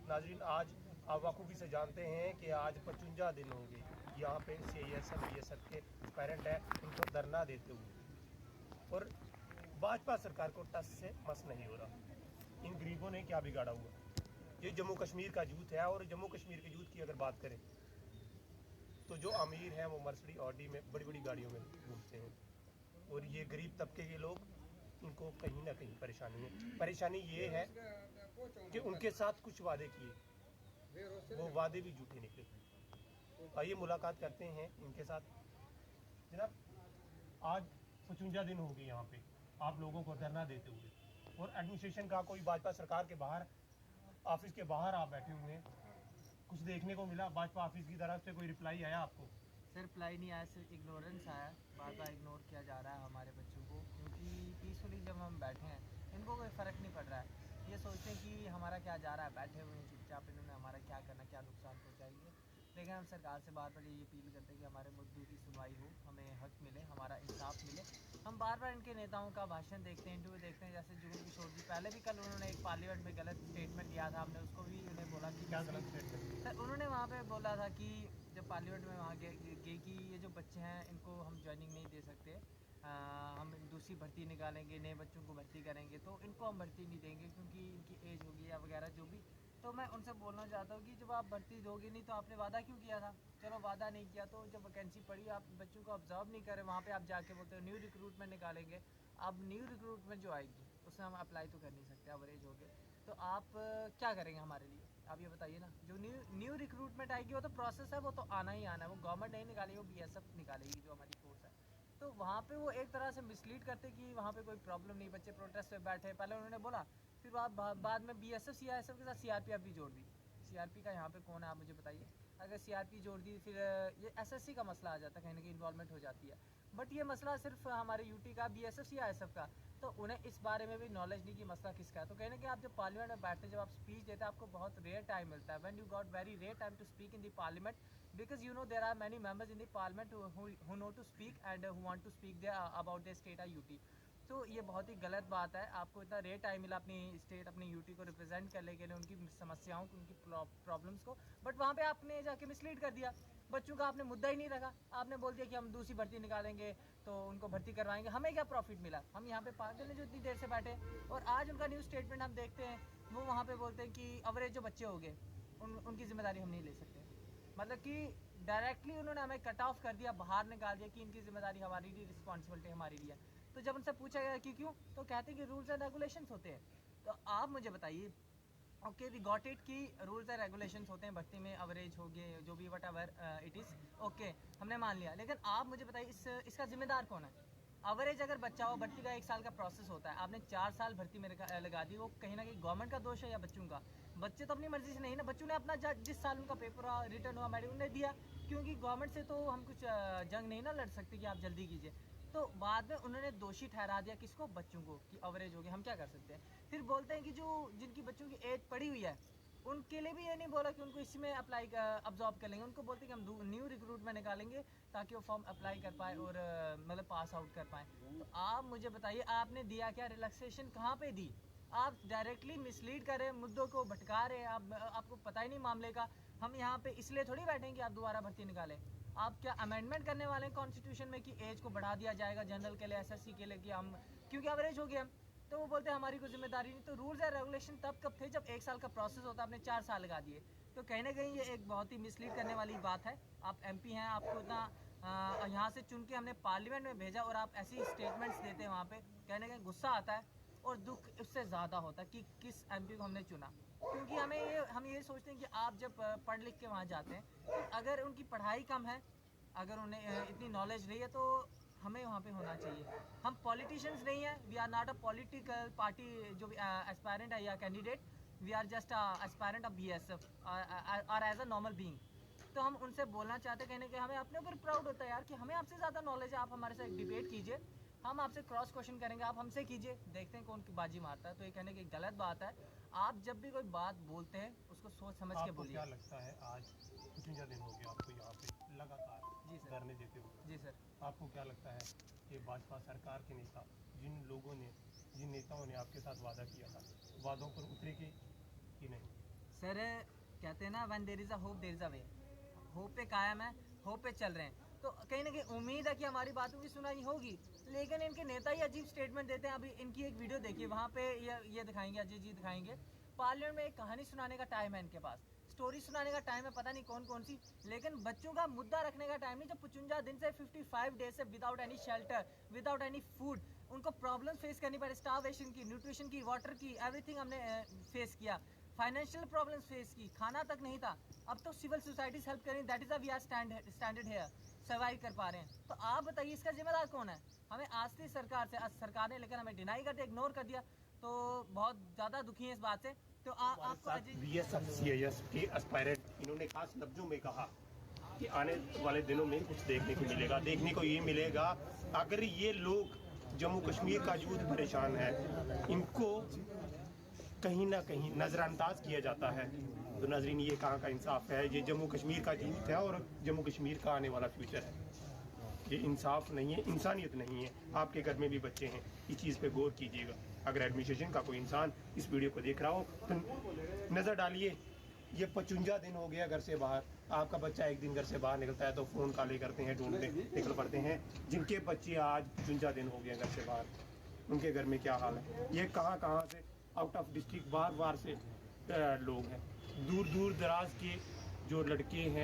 नाजरीन, आज आप बखूबी से जानते हैं कि आज 55 दिन होंगे यहाँ पे CISF BSF के पेरेंट है उनको धरना देते हुए, और भाजपा सरकार को टस से मस नहीं हो रहा। इन गरीबों ने क्या बिगाड़ा हुआ? ये जम्मू कश्मीर का यूथ है, और जम्मू कश्मीर के यूथ की अगर बात करें तो जो अमीर हैं वो मर्सिडीज ऑडी में बड़ी बड़ी गाड़ियों में घूमते हैं, और ये गरीब तबके के लोग, इनको कहीं ना कहीं परेशानी है। परेशानी ये है कि उनके साथ कुछ वादे किए, वो वादे भी झूठे निकले। आइए मुलाकात करते हैं इनके साथ। जनाब, आज 55 दिन हो गए यहाँ पे आप लोगों को धरना देते हुए, और एडमिनिस्ट्रेशन का कोई भाजपा सरकार के बाहर, ऑफिस के बाहर आप बैठे हुए हैं, कुछ देखने को मिला? भाजपा ऑफिस की तरफ से कोई रिप्लाई आया आपको? सर रिप्लाई नहीं आया, सिर्फ इग्नोरेंस आया। बार बार इग्नोर किया जा रहा है हमारे बच्चों को, क्योंकि पीसफुली जब हम बैठे हैं इनको कोई फ़र्क नहीं पड़ रहा है। ये सोचते हैं कि हमारा क्या जा रहा है, बैठे हुए हैं चुपचाप, इन्होंने हमारा क्या करना, क्या नुकसान पहुँचाएंगे। लेकिन हम सरकार से बार बार ये अपील करते हैं कि हमारे मुद्दों की सुनवाई हो, हमें हक मिले, हमारा इंसाफ मिले। हम बार बार इनके नेताओं का भाषण देखते हैं, इंटरव्यू देखते हैं, जैसे जुगल किशोर जी पहले भी कल उन्होंने एक पार्लियामेंट में गलत स्टेटमेंट दिया था, हमने उसको भी उन्हें बोला कि क्या गलत स्टेटमेंट? सर उन्होंने वहाँ पे बोला था कि जब पार्लियामेंट में वहाँ गए कि ये जो बच्चे हैं इनको हम ज्वाइनिंग नहीं दे सकते, हम दूसरी भर्ती निकालेंगे, नए बच्चों को भर्ती करेंगे, तो इनको हम भर्ती नहीं देंगे क्योंकि इनकी एज होगी या वगैरह जो भी। तो मैं उनसे बोलना चाहता हूँ कि जब आप भर्ती दोगे नहीं तो आपने वादा क्यों किया था? चलो वादा नहीं किया तो जब वैकेंसी पड़ी आप बच्चों को ऑब्जर्व नहीं करें, वहाँ पे आप जाके बोलते हो न्यू रिक्रूटमेंट निकालेंगे। अब न्यू रिक्रूटमेंट जो आएगी उसमें हम अप्लाई तो कर नहीं सकते, एवरेज हो गए, तो आप क्या करेंगे हमारे लिए? आप ये बताइए ना। जो न्यू रिक्रूटमेंट आएगी वो तो प्रोसेस है, वो तो आना ही आना है, वो गवर्नमेंट नहीं निकालेगी, वो BSF निकालेगी जो हमारी फोर्स है। तो वहाँ पे वो एक तरह से मिसलीड करते कि वहाँ पे कोई प्रॉब्लम नहीं, बच्चे प्रोटेस्ट पे बैठे, पहले उन्होंने बोला, फिर बाद में BSF CISF के साथ CRPF भी जोड़ दी। CRP का यहाँ पे कौन है आप मुझे बताइए? अगर CRP जोड़ दी फिर ये SSC का मसला आ जाता है, कहीं ना कहीं इन्वॉल्वमेंट हो जाती है। बट ये मसला सिर्फ हमारे UT का BSF CISF का, तो उन्हें इस बारे में भी नॉलेज नहीं कि मसला किसका है। तो कहीं ना कहीं आप जब पार्लियामेंट में बैठते हैं, जब आप स्पीच देते हैं, आपको बहुत रेयर टाइम मिलता है, when you got very rare time to speak in the parliament, because you know there are many members in the parliament who know to speak and who want to speak there about the state या UT। तो ये बहुत ही गलत बात है, आपको इतना rare time मिला अपनी स्टेट, अपनी UT को रिप्रेजेंट करने के लिए, उनकी समस्याओं को, उनकी प्रॉब्लम्स को, बट वहाँ पे आपने जाके मिसलीड कर दिया। बच्चों का आपने मुद्दा ही नहीं रखा, आपने बोल दिया कि हम दूसरी भर्ती निकालेंगे तो उनको भर्ती करवाएंगे। हमें क्या प्रॉफिट मिला? हम यहाँ पे पागल हैं जो इतनी देर से बैठे, और आज उनका न्यूज़ स्टेटमेंट हम देखते हैं, वो वहाँ पे बोलते हैं कि अवरेज जो बच्चे हो गए उनकी जिम्मेदारी हम नहीं ले सकते। मतलब कि डायरेक्टली उन्होंने हमें कट ऑफ कर दिया, बाहर निकाल दिया कि इनकी जिम्मेदारी हमारी नहीं, रिस्पॉन्सिबिलिटी हमारी नहीं है। तो जब उनसे पूछा गया कि क्यों, तो कहते हैं कि रूल्स एंड रेगुलेशंस होते हैं। तो आप मुझे बताइए, ओके वी गॉट इट कि रूल्स एंड रेगुलेशंस होते हैं भर्ती में, एवरेज हो गए जो भी what ever it is, okay हमने मान लिया, लेकिन आप मुझे बताइए इसका जिम्मेदार कौन है? एवरेज अगर बच्चा हो, भर्ती का 1 साल का प्रोसेस होता है, आपने 4 साल भर्ती में लगा दी, वो कहीं ना कहीं गवर्नमेंट का दोष है या बच्चों का? बच्चे तो अपनी मर्जी से नहीं ना, बच्चों ने अपना जिस साल उनका पेपर रिटर्न हुआ मैडम उन्हें दिया, क्योंकि गवर्नमेंट से तो हम कुछ जंग नहीं ना लड़ सकते कि आप जल्दी कीजिए। तो बाद में उन्होंने दोषी ठहरा दिया किसको? बच्चों को, कि अवरेज हो गई, हम क्या कर सकते हैं? फिर बोलते हैं कि जो जिनकी बच्चों की एज पड़ी हुई है उनके लिए भी ये नहीं बोला कि उनको इसमें अप्लाई अब्जॉर्ब कर लेंगे, उनको बोलते हैं कि हम न्यू रिक्रूटमेंट निकालेंगे ताकि वो फॉर्म अप्लाई कर पाए और मतलब पास आउट कर पाए। तो आप मुझे बताइए आपने दिया क्या? रिलैक्सेशन कहाँ पे दी? आप डायरेक्टली मिसलीड कर रहे हैं, मुद्दों को भटका रहे हैं, आपको पता ही नहीं मामले का। हम यहाँ पे इसलिए थोड़ी बैठे हैं कि आप दोबारा भर्ती निकालें। आप क्या अमेंडमेंट करने वाले हैं कॉन्स्टिट्यूशन में कि एज को बढ़ा दिया जाएगा जनरल के लिए, SSC के लिए, कि हम क्योंकि एवरेज हो गया हम, तो वो बोलते हैं हमारी कोई जिम्मेदारी नहीं। तो रूल्स एंड रेगुलेशन तब कब थे जब 1 साल का प्रोसेस होता, आपने 4 साल लगा दिए। तो कहीं ना कहीं ये एक बहुत ही मिसलीड करने वाली बात है। आप MP हैं, आपको इतना यहाँ से चुन के हमने पार्लियामेंट में भेजा और आप ऐसी स्टेटमेंट्स देते हैं वहाँ पे, कहीं ना कहीं गुस्सा आता है और दुख उससे ज़्यादा होता है कि किस MP को हमने चुना। क्योंकि हम ये सोचते हैं कि आप जब पढ़ लिख के वहाँ जाते हैं, तो अगर उनकी पढ़ाई कम है, अगर उन्हें इतनी नॉलेज नहीं है, तो हमें वहाँ पे होना चाहिए। हम पॉलिटिशियंस नहीं है, we are not a political party जो भी एस्पायरेंट है या candidate, we are just aspirant of BSF और एज अ नॉर्मल बीइंग। तो हम उनसे बोलना चाहते कहीं ना कहीं, हमें अपने ऊपर प्राउड होता है यार कि हमें आपसे ज़्यादा नॉलेज है, आप हमारे साथ डिबेट कीजिए, हम आपसे क्रॉस क्वेश्चन करेंगे, आप हमसे कीजिए, देखते हैं कौन की बाजी मारता है। तो ये कहने की गलत बात है। आप जब भी कोई बात बोलते हैं उसको सोच समझ के आपको बोलिए। क्या लगता है, आज 55 दिन हो गए आपको यहाँ पे लगातार जी सर। धरने देते हुए, जी सर। आपको क्या लगता है कि भाजपा सरकार के नेता, जिन नेताओं ने आपके साथ वादा किया था, वादों पर उतरे कि नहीं? सर कहते हैं ना one there is a hope there is a way, hope पे कायम है, होप पे चल रहे हैं। तो कहीं ना कहीं उम्मीद है कि हमारी बातों की सुनाई होगी, लेकिन इनके नेता ही अजीब स्टेटमेंट देते हैं। अभी इनकी एक वीडियो देखिए, वहाँ पे ये दिखाएंगे, अजय जी दिखाएंगे, पार्लियामेंट में एक कहानी सुनाने का टाइम है इनके पास, स्टोरी सुनाने का टाइम है, पता नहीं कौन कौन सी, लेकिन बच्चों का मुद्दा रखने का टाइम नहीं। जब 55 दिन से 55 डेज से without any shelter, without any food, उनको प्रॉब्लम फेस करनी पड़े, स्टारवेशन की, न्यूट्रिशन की, वाटर की, एवरीथिंग हमने फेस किया, फाइनेंशियल प्रॉब्लम्स फेस की, खाना तक नहीं था। अब तो सिविल सोसाइटीज हेल्प करें, that is we are standard here, survive कर पा रहे हैं। तो आप बताइए इसका जिम्मेदार कौन है? हमें आज थी सरकार से, आज सरकार ने लेकिन हमें डिनाई कर दिया, इग्नोर कर दिया, तो बहुत ज़्यादा दुखी है इस बात से। तो आपको अजय बीएसएफ सीआईएसएफ के एस्पायरेंट इन्होंने खास लफ्जों में कहा कि आने वाले दिनों में कुछ देखने को मिलेगा। देखने को ये मिलेगा, अगर ये लोग जम्मू कश्मीर का यूथ परेशान है, इनको कहीं ना कहीं नज़रअंदाज किया जाता है, तो नाज़रीन ये कहाँ का इंसाफ है? ये जम्मू कश्मीर का यूथ है और जम्मू कश्मीर का आने वाला फ्यूचर है। ये इंसाफ नहीं है, इंसानियत नहीं है। आपके घर में भी बच्चे हैं, इस चीज़ पे गौर कीजिएगा। अगर एडमिनिस्ट्रेशन का कोई इंसान इस वीडियो को देख रहा हो तो नज़र डालिए। ये 55 दिन हो गया घर से बाहर। आपका बच्चा एक दिन घर से बाहर निकलता है तो फ़ोन कॉलें करते हैं, ढूंढते निकल पड़ते हैं। जिनके बच्चे आज 55 दिन हो गए घर से बाहर, उनके घर में क्या हाल है? ये कहाँ कहाँ से आउट ऑफ डिस्ट्रिक्ट बार बार से लोग हैं, दूर दूर दराज के जो लड़के हैं।